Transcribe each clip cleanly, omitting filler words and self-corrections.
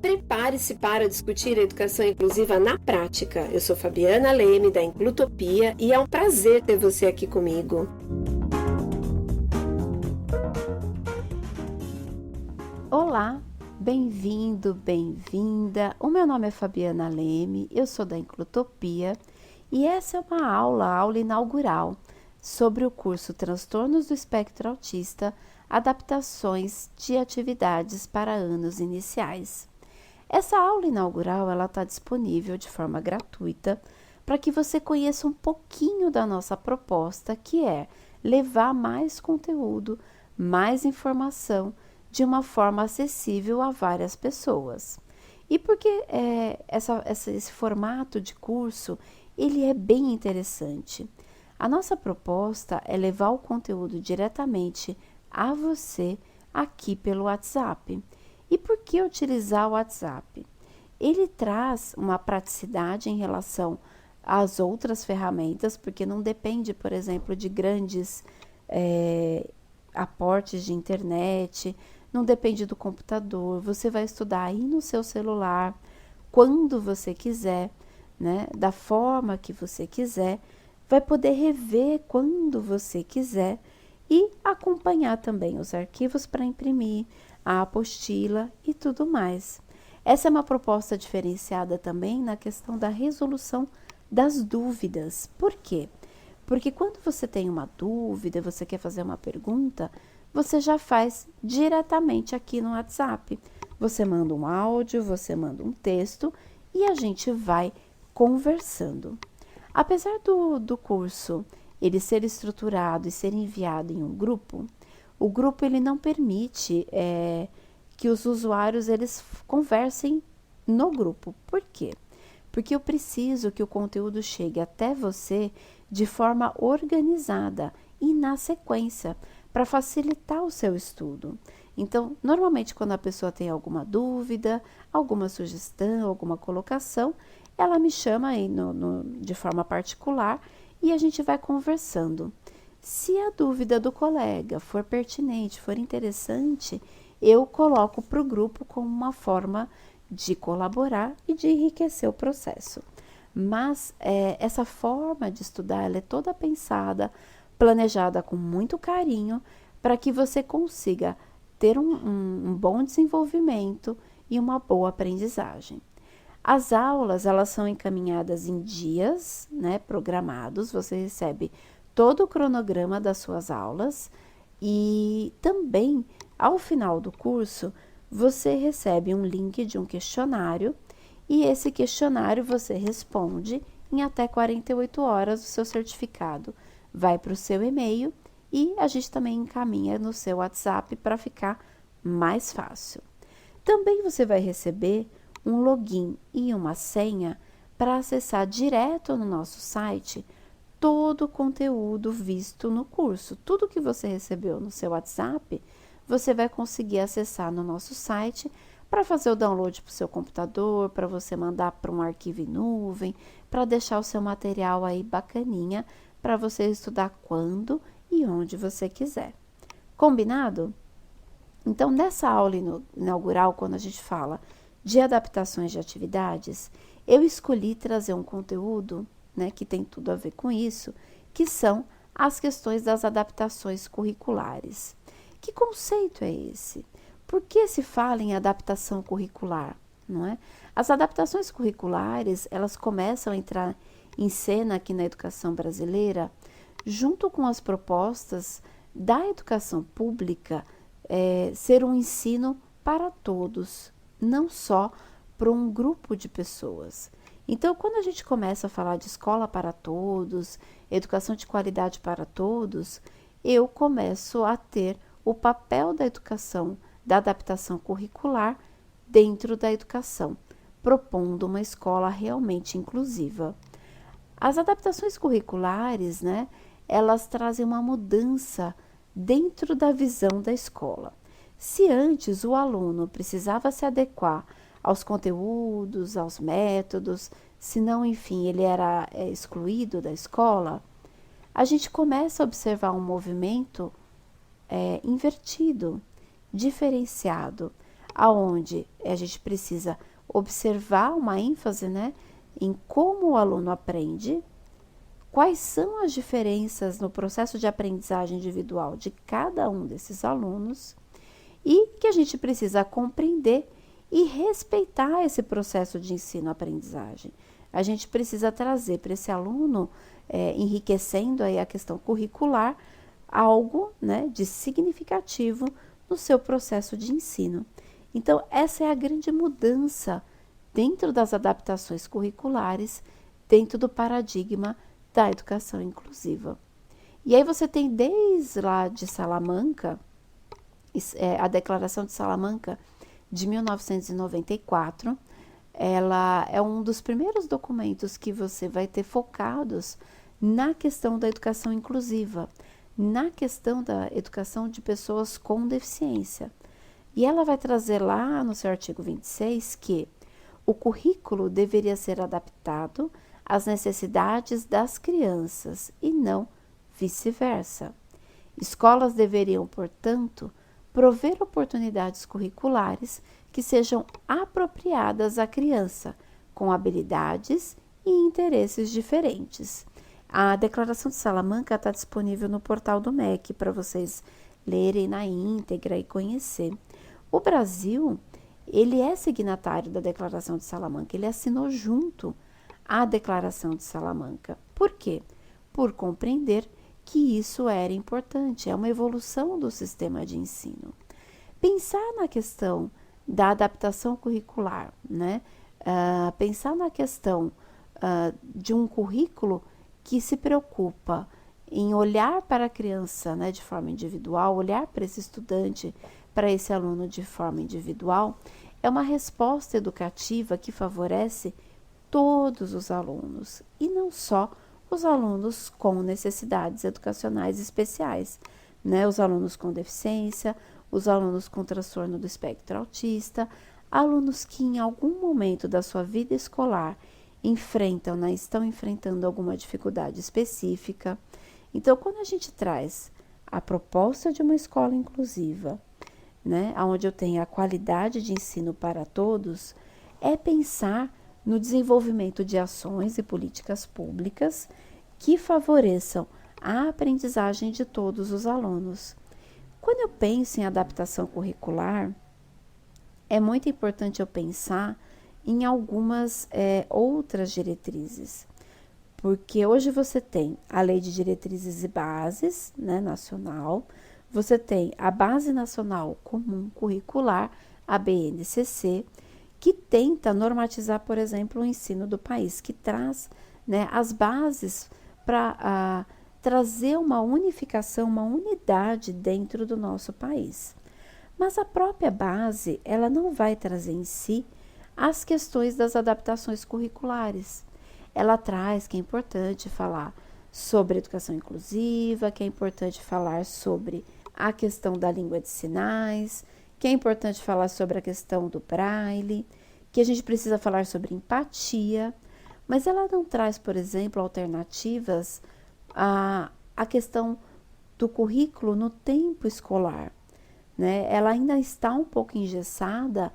Prepare-se para discutir a educação inclusiva na prática. Eu sou Fabiana Leme, da Inclutopia, e é um prazer ter você aqui comigo. Olá, bem-vindo, bem-vinda. O meu nome é Fabiana Leme, eu sou da Inclutopia e essa é uma aula inaugural sobre o curso Transtornos do Espectro Autista, adaptações de atividades para anos iniciais. Essa aula inaugural ela está disponível de forma gratuita para que você conheça um pouquinho da nossa proposta, que é levar mais conteúdo, mais informação de uma forma acessível a várias pessoas. E porque esse formato de curso ele é bem interessante. A nossa proposta é levar o conteúdo diretamente a você aqui pelo WhatsApp. E por que utilizar o WhatsApp? Ele traz uma praticidade em relação às outras ferramentas, porque não depende, por exemplo, de grandes aportes de internet, não depende do computador, você vai estudar aí no seu celular, quando você quiser, né? Da forma que você quiser, vai poder rever quando você quiser e acompanhar também os arquivos para imprimir, a apostila e tudo mais. Essa é uma proposta diferenciada também na questão da resolução das dúvidas. Por quê? Porque quando você tem uma dúvida, você quer fazer uma pergunta, você já faz diretamente aqui no WhatsApp. Você manda um áudio, você manda um texto e a gente vai conversando. Apesar do curso ele ser estruturado e ser enviado em um grupo, o grupo ele não permite que os usuários eles conversem no grupo. Por quê? Porque eu preciso que o conteúdo chegue até você de forma organizada e na sequência, para facilitar o seu estudo. Então, normalmente quando a pessoa tem alguma dúvida, alguma sugestão, alguma colocação, ela me chama aí de forma particular e a gente vai conversando. Se a dúvida do colega for pertinente, for interessante, eu coloco para o grupo como uma forma de colaborar e de enriquecer o processo. Mas essa forma de estudar ela é toda pensada, planejada com muito carinho, para que você consiga ter um bom desenvolvimento e uma boa aprendizagem. As aulas, elas são encaminhadas em dias, né, programados, você recebe todo o cronograma das suas aulas e também, ao final do curso, você recebe um link de um questionário e esse questionário você responde em até 48 horas. O seu certificado vai para o seu e-mail e a gente também encaminha no seu WhatsApp para ficar mais fácil. Também você vai receber um login e uma senha para acessar direto no nosso site todo o conteúdo visto no curso. Tudo que você recebeu no seu WhatsApp, você vai conseguir acessar no nosso site para fazer o download para o seu computador, para você mandar para um arquivo em nuvem, para deixar o seu material aí bacaninha, para você estudar quando e onde você quiser. Combinado? Então, nessa aula inaugural, quando a gente fala de adaptações de atividades, eu escolhi trazer um conteúdo, né, que tem tudo a ver com isso, que são as questões das adaptações curriculares. Que conceito é esse? Por que se fala em adaptação curricular? Não é? As adaptações curriculares, elas começam a entrar em cena aqui na educação brasileira, junto com as propostas da educação pública ser um ensino para todos, não só para um grupo de pessoas. Então, quando a gente começa a falar de escola para todos, educação de qualidade para todos, eu começo a ter o papel da educação, da adaptação curricular dentro da educação, propondo uma escola realmente inclusiva. As adaptações curriculares, né, elas trazem uma mudança dentro da visão da escola. Se antes o aluno precisava se adequar aos conteúdos, aos métodos, senão, enfim, ele era excluído da escola, a gente começa a observar um movimento invertido, diferenciado. aonde a gente precisa observar uma ênfase, né, em como o aluno aprende, quais são as diferenças no processo de aprendizagem individual de cada um desses alunos e que a gente precisa compreender e respeitar esse processo de ensino-aprendizagem. A gente precisa trazer para esse aluno, enriquecendo aí a questão curricular, algo, né, de significativo no seu processo de ensino. Então, essa é a grande mudança dentro das adaptações curriculares, dentro do paradigma da educação inclusiva. E aí você tem desde lá de Salamanca, a Declaração de Salamanca de 1994, ela é um dos primeiros documentos que você vai ter focados na questão da educação inclusiva, na questão da educação de pessoas com deficiência. E ela vai trazer lá no seu artigo 26 que o currículo deveria ser adaptado às necessidades das crianças e não vice-versa. Escolas deveriam, portanto, prover oportunidades curriculares que sejam apropriadas à criança, com habilidades e interesses diferentes. A Declaração de Salamanca está disponível no portal do MEC para vocês lerem na íntegra e conhecer. O Brasil, ele é signatário da Declaração de Salamanca, ele assinou junto à Declaração de Salamanca. Por quê? Por compreender que isso era importante, é uma evolução do sistema de ensino. Pensar na questão da adaptação curricular, né? Pensar na questão de um currículo que se preocupa em olhar para a criança, né, de forma individual, olhar para esse estudante, para esse aluno de forma individual, é uma resposta educativa que favorece todos os alunos e não só os alunos com necessidades educacionais especiais, né? Os alunos com deficiência, os alunos com transtorno do espectro autista, alunos que em algum momento da sua vida escolar estão enfrentando alguma dificuldade específica. Então, quando a gente traz a proposta de uma escola inclusiva, né, onde eu tenho a qualidade de ensino para todos, é pensar no desenvolvimento de ações e políticas públicas que favoreçam a aprendizagem de todos os alunos. Quando eu penso em adaptação curricular, é muito importante eu pensar em algumas outras diretrizes, porque hoje você tem a Lei de Diretrizes e Bases, né, nacional, você tem a Base Nacional Comum Curricular, a BNCC, que tenta normatizar, por exemplo, o ensino do país, que traz, né, as bases para trazer uma unificação, uma unidade dentro do nosso país. Mas a própria base, ela não vai trazer em si as questões das adaptações curriculares. Ela traz que é importante falar sobre educação inclusiva, que é importante falar sobre a questão da língua de sinais, que é importante falar sobre a questão do braille, que a gente precisa falar sobre empatia, mas ela não traz, por exemplo, alternativas à questão do currículo no tempo escolar, né? Ela ainda está um pouco engessada,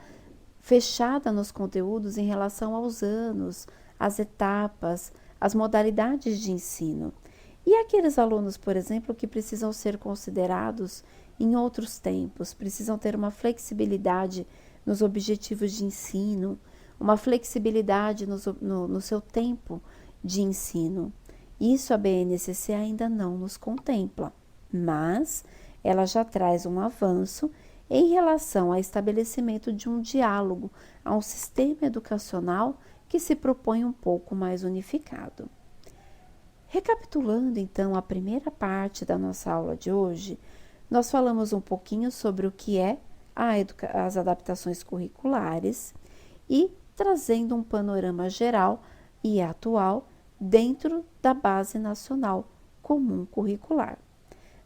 fechada nos conteúdos em relação aos anos, às etapas, às modalidades de ensino. E aqueles alunos, por exemplo, que precisam ser considerados em outros tempos, precisam ter uma flexibilidade nos objetivos de ensino, uma flexibilidade no seu tempo de ensino. Isso a BNCC ainda não nos contempla, mas ela já traz um avanço em relação ao estabelecimento de um diálogo, a um sistema educacional que se propõe um pouco mais unificado. Recapitulando, então, a primeira parte da nossa aula de hoje, nós falamos um pouquinho sobre o que é as adaptações curriculares e trazendo um panorama geral e atual dentro da Base Nacional Comum Curricular.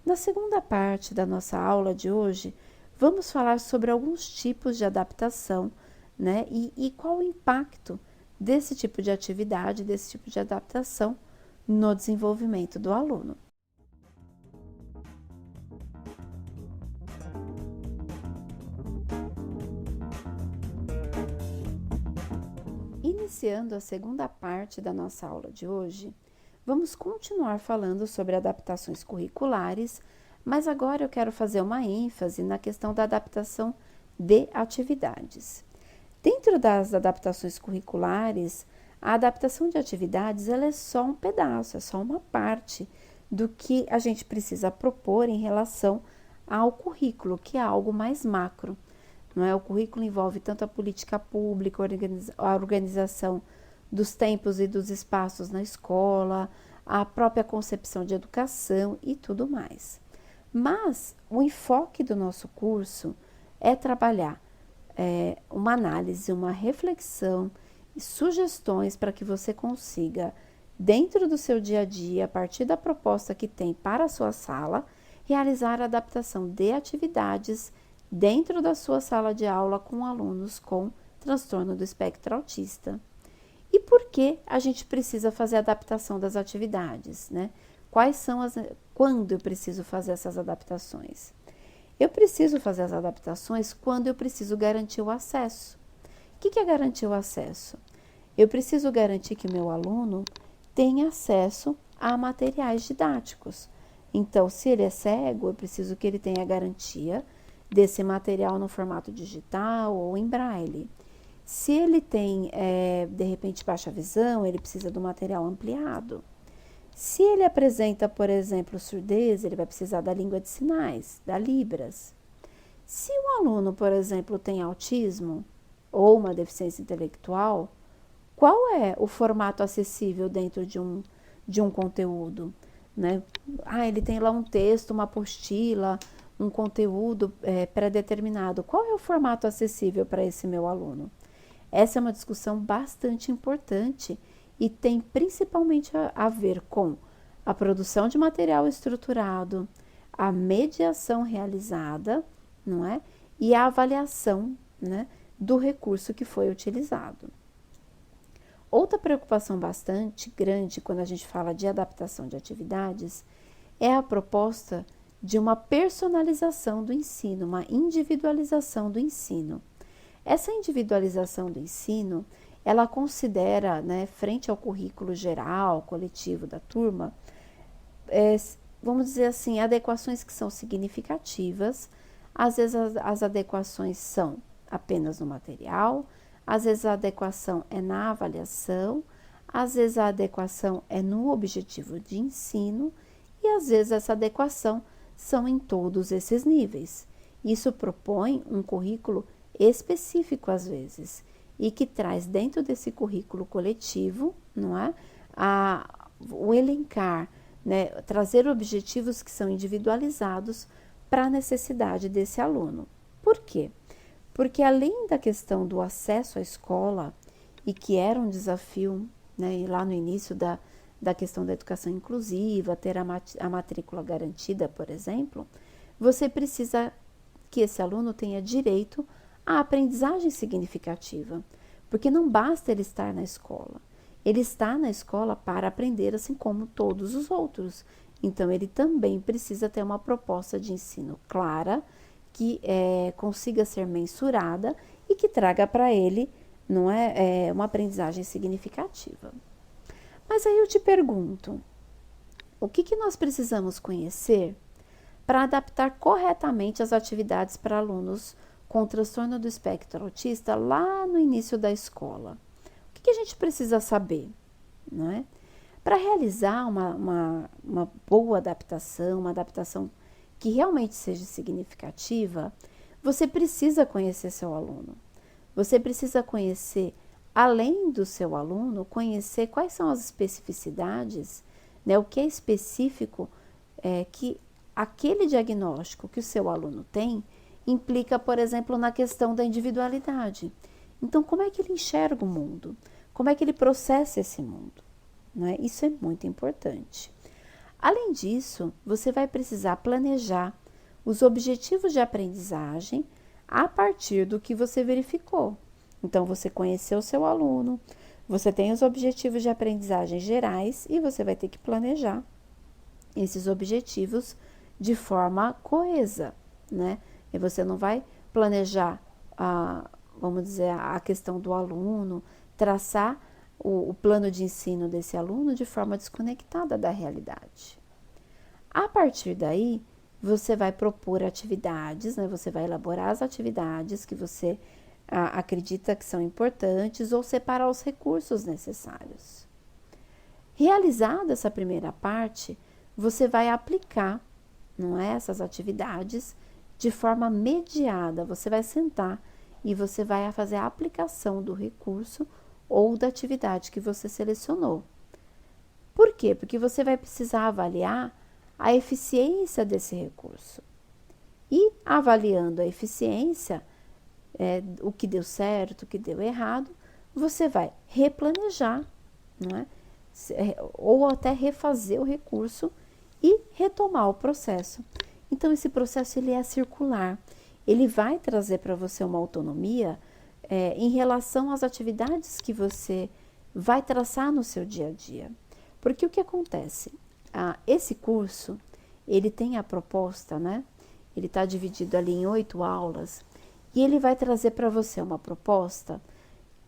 Na segunda parte da nossa aula de hoje, vamos falar sobre alguns tipos de adaptação, né? E qual o impacto desse tipo de atividade, desse tipo de adaptação no desenvolvimento do aluno. Iniciando a segunda parte da nossa aula de hoje, vamos continuar falando sobre adaptações curriculares, mas agora eu quero fazer uma ênfase na questão da adaptação de atividades. Dentro das adaptações curriculares, a adaptação de atividades ela é só um pedaço, é só uma parte do que a gente precisa propor em relação ao currículo, que é algo mais macro. Não é? O currículo envolve tanto a política pública, a organização dos tempos e dos espaços na escola, a própria concepção de educação e tudo mais. Mas o enfoque do nosso curso é trabalhar uma análise, uma reflexão e sugestões para que você consiga, dentro do seu dia a dia, a partir da proposta que tem para a sua sala, realizar a adaptação de atividades dentro da sua sala de aula com alunos com transtorno do espectro autista. E por que a gente precisa fazer a adaptação das atividades, né? Quando eu preciso fazer essas adaptações? Eu preciso fazer as adaptações quando eu preciso garantir o acesso. O que é garantir o acesso? Eu preciso garantir que o meu aluno tenha acesso a materiais didáticos. Então, se ele é cego, eu preciso que ele tenha garantia desse material no formato digital ou em braille. Se ele tem, de repente, baixa visão, ele precisa do material ampliado. Se ele apresenta, por exemplo, surdez, ele vai precisar da língua de sinais, da Libras. Se o aluno, por exemplo, tem autismo ou uma deficiência intelectual, qual é o formato acessível dentro de um conteúdo? Né? Ele tem lá um texto, uma apostila, um conteúdo pré-determinado. Qual é o formato acessível para esse meu aluno? Essa é uma discussão bastante importante e tem principalmente a ver com a produção de material estruturado, a mediação realizada, não é? E a avaliação, né, do recurso que foi utilizado. Outra preocupação bastante grande quando a gente fala de adaptação de atividades é a proposta de uma personalização do ensino, uma individualização do ensino. Essa individualização do ensino, ela considera, né, frente ao currículo geral, coletivo da turma, vamos dizer assim, adequações que são significativas. Às vezes as adequações são apenas no material, às vezes a adequação é na avaliação, às vezes a adequação é no objetivo de ensino e às vezes essa adequação são em todos esses níveis. Isso propõe um currículo específico às vezes e que traz dentro desse currículo coletivo, não é? O elencar, né? Trazer objetivos que são individualizados para a necessidade desse aluno. Por quê? Porque além da questão do acesso à escola, e que era um desafio, né, e lá no início da questão da educação inclusiva, ter a matrícula garantida, por exemplo, você precisa que esse aluno tenha direito à aprendizagem significativa, porque não basta ele estar na escola. Ele está na escola para aprender assim como todos os outros. Então, ele também precisa ter uma proposta de ensino clara, que consiga ser mensurada e que traga para ele uma aprendizagem significativa. Mas aí eu te pergunto, o que nós precisamos conhecer para adaptar corretamente as atividades para alunos com transtorno do espectro autista lá no início da escola? O que a gente precisa saber? Não é? Para realizar uma boa adaptação, uma adaptação que realmente seja significativa, você precisa conhecer seu aluno. Você precisa conhecer, além do seu aluno, conhecer quais são as especificidades, né, o que é específico que aquele diagnóstico que o seu aluno tem implica, por exemplo, na questão da individualidade. Então, como é que ele enxerga o mundo? Como é que ele processa esse mundo? Né? Isso é muito importante. Além disso, você vai precisar planejar os objetivos de aprendizagem a partir do que você verificou. Então, você conheceu o seu aluno, você tem os objetivos de aprendizagem gerais e você vai ter que planejar esses objetivos de forma coesa, né? E você não vai planejar, vamos dizer, a questão do aluno traçar o plano de ensino desse aluno de forma desconectada da realidade. A partir daí, você vai propor atividades, né? Você vai elaborar as atividades que você acredita que são importantes ou separar os recursos necessários. Realizada essa primeira parte, você vai aplicar, não é, essas atividades de forma mediada. Você vai sentar e você vai fazer a aplicação do recurso ou da atividade que você selecionou. Por quê? Porque você vai precisar avaliar a eficiência desse recurso. E avaliando a eficiência, o que deu certo, o que deu errado, você vai replanejar, não é? Ou até refazer o recurso e retomar o processo. Então, esse processo ele é circular. Ele vai trazer para você uma autonomia em relação às atividades que você vai traçar no seu dia a dia. Porque o que acontece? Esse curso, ele tem a proposta, né? Ele está dividido ali em 8 aulas e ele vai trazer para você uma proposta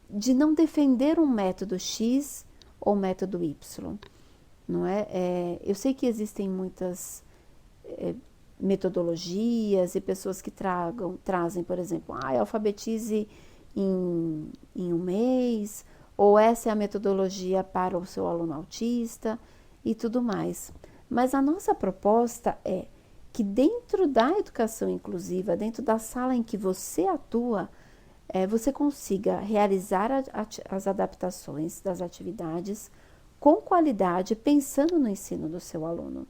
de não defender um método X ou método Y, não é? Eu sei que existem muitas metodologias e pessoas que trazem, por exemplo, alfabetize em um mês, ou essa é a metodologia para o seu aluno autista e tudo mais. Mas a nossa proposta é que dentro da educação inclusiva, dentro da sala em que você atua, você consiga realizar as adaptações das atividades com qualidade, pensando no ensino do seu aluno.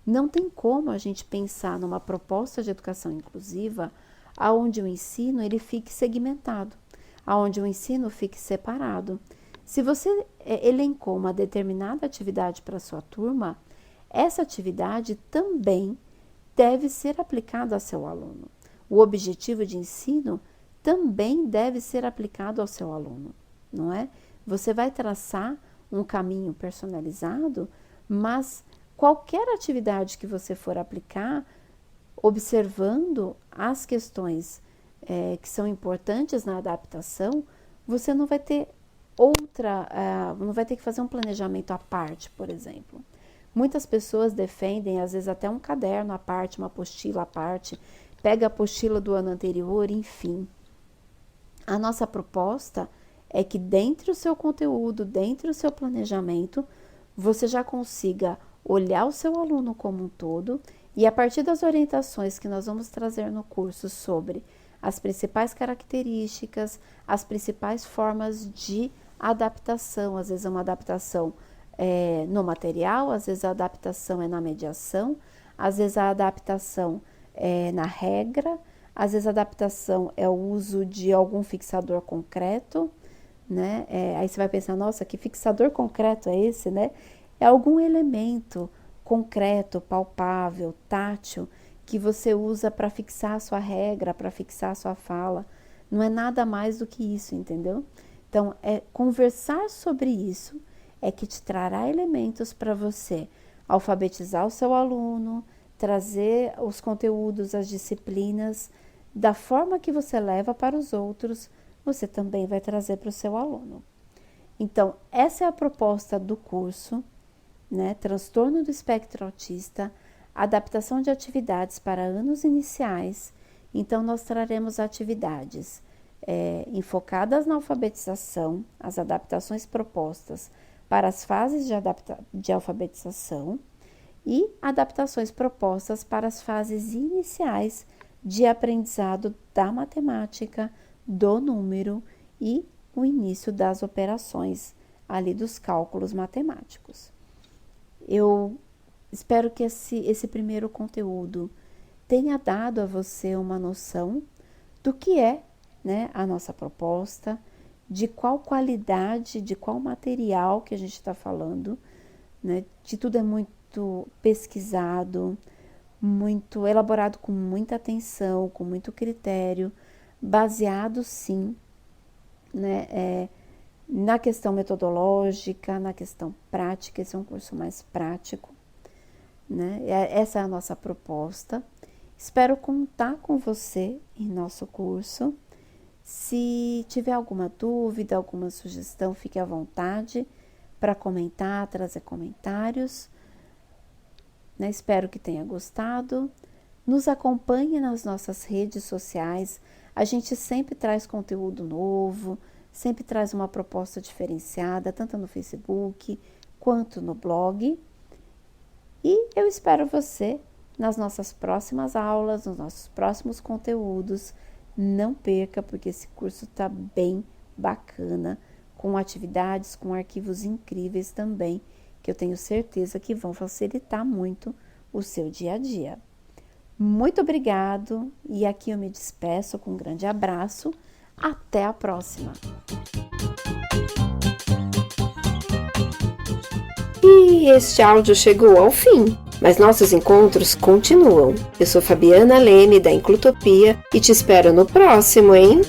Não tem como a gente pensar numa proposta de educação inclusiva onde o ensino ele fique segmentado, onde o ensino fique separado. Se você elencou uma determinada atividade para a sua turma, essa atividade também deve ser aplicada ao seu aluno. O objetivo de ensino também deve ser aplicado ao seu aluno, não é? Você vai traçar um caminho personalizado, mas qualquer atividade que você for aplicar, observando as questões que são importantes na adaptação, você não vai ter não vai ter que fazer um planejamento à parte, por exemplo. Muitas pessoas defendem, às vezes, até um caderno à parte, uma apostila à parte, pega a apostila do ano anterior, enfim. A nossa proposta é que dentro do seu conteúdo, dentro do seu planejamento, você já consiga olhar o seu aluno como um todo e a partir das orientações que nós vamos trazer no curso sobre as principais características, as principais formas de adaptação, às vezes é uma adaptação no material, às vezes a adaptação é na mediação, às vezes a adaptação é na regra, às vezes a adaptação é o uso de algum fixador concreto, né? Aí você vai pensar, nossa, que fixador concreto é esse, né? É algum elemento concreto, palpável, tátil, que você usa para fixar a sua regra, para fixar a sua fala. Não é nada mais do que isso, entendeu? Então, conversar sobre isso é que te trará elementos para você alfabetizar o seu aluno, trazer os conteúdos, as disciplinas, da forma que você leva para os outros, você também vai trazer para o seu aluno. Então, essa é a proposta do curso, né? Transtorno do espectro autista, adaptação de atividades para anos iniciais. Então, nós traremos atividades enfocadas na alfabetização, as adaptações propostas para as fases de alfabetização e adaptações propostas para as fases iniciais de aprendizado da matemática, do número e o início das operações ali dos cálculos matemáticos. Eu espero que esse primeiro conteúdo tenha dado a você uma noção do que é, né, a nossa proposta, de qual qualidade, de qual material que a gente está falando, né? De tudo é muito pesquisado, muito elaborado com muita atenção, com muito critério, baseado sim, né, na questão metodológica, na questão prática. Esse é um curso mais prático, né? Essa é a nossa proposta. Espero contar com você em nosso curso Se tiver alguma dúvida, alguma sugestão, fique à vontade para comentar, trazer comentários. Espero que tenha gostado. Nos acompanhe nas nossas redes sociais. A gente sempre traz conteúdo novo, sempre traz uma proposta diferenciada, tanto no Facebook quanto no blog. E eu espero você nas nossas próximas aulas, nos nossos próximos conteúdos. Não perca, porque esse curso está bem bacana, com atividades, com arquivos incríveis também, que eu tenho certeza que vão facilitar muito o seu dia a dia. Muito obrigado, e aqui eu me despeço com um grande abraço. Até a próxima! E este áudio chegou ao fim, mas nossos encontros continuam. Eu sou Fabiana Leme, da Inclutopia, e te espero no próximo, hein?